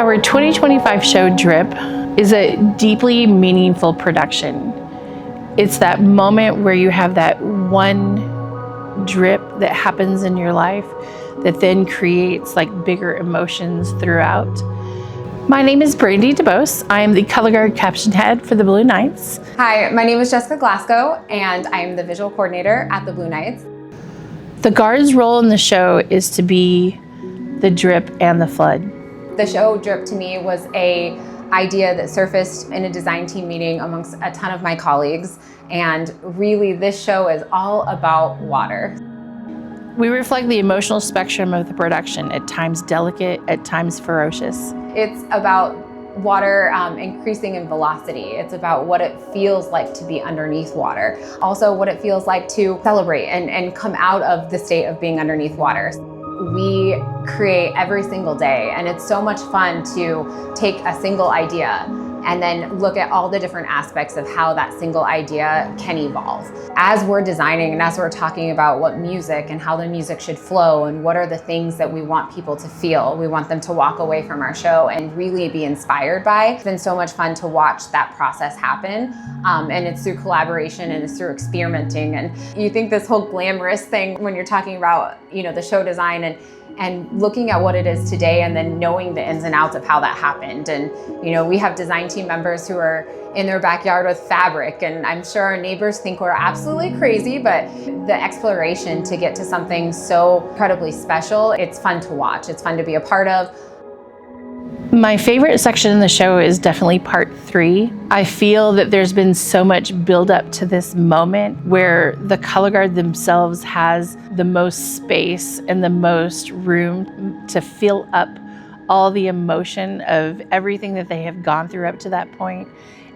Our 2025 show, Drip, is a deeply meaningful production. It's that moment where you have that one drip that happens in your life that then creates like bigger emotions throughout. My name is Brandy DeBose. I am the color guard caption head for the Blue Knights. Hi, my name is Jessica Glasgow, and I am the visual coordinator at the Blue Knights. The guard's role in the show is to be the drip and the flood. The show Drip to me was an idea that surfaced in a design team meeting amongst a ton of my colleagues, and really this show is all about water. We reflect the emotional spectrum of the production, at times delicate, at times ferocious. It's about water increasing in velocity. It's about what it feels like to be underneath water. Also what it feels like to celebrate and come out of the state of being underneath water. We create every single day, and it's so much fun to take a single idea and then look at all the different aspects of how that single idea can evolve. As we're designing and as we're talking about what music and how the music should flow and what are the things that we want people to feel, we want them to walk away from our show and really be inspired by. It's been so much fun to watch that process happen. And it's through collaboration and it's through experimenting. And you think this whole glamorous thing when you're talking about, the show design and looking at what it is today and then knowing the ins and outs of how that happened. And we have design team members who are in their backyard with fabric, and I'm sure our neighbors think we're absolutely crazy, but the exploration to get to something so incredibly special, it's fun to watch. It's fun to be a part of. My favorite section in the show is definitely part 3. I feel that there's been so much build up to this moment where the color guard themselves has the most space and the most room to fill up all the emotion of everything that they have gone through up to that point.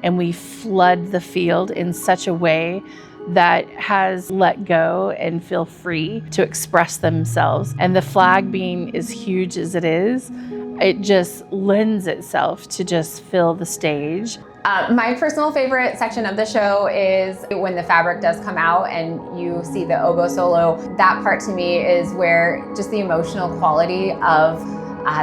And we flood the field in such a way that has let go and feel free to express themselves. And the flag being as huge as it is, it just lends itself to just fill the stage. My personal favorite section of the show is when the fabric does come out and you see the oboe solo. That part to me is where just the emotional quality of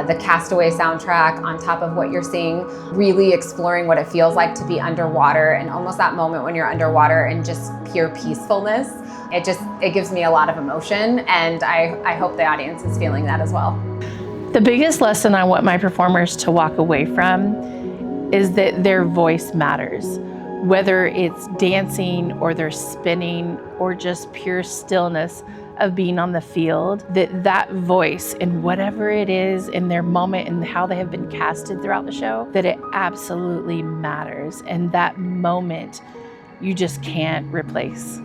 the Castaway soundtrack on top of what you're seeing, really exploring what it feels like to be underwater and almost that moment when you're underwater and just pure peacefulness. It gives me a lot of emotion, and I hope the audience is feeling that as well. The biggest lesson I want my performers to walk away from is that their voice matters. Whether it's dancing or they're spinning or just pure stillness of being on the field, that voice and whatever it is in their moment and how they have been casted throughout the show, that it absolutely matters. And that moment you just can't replace.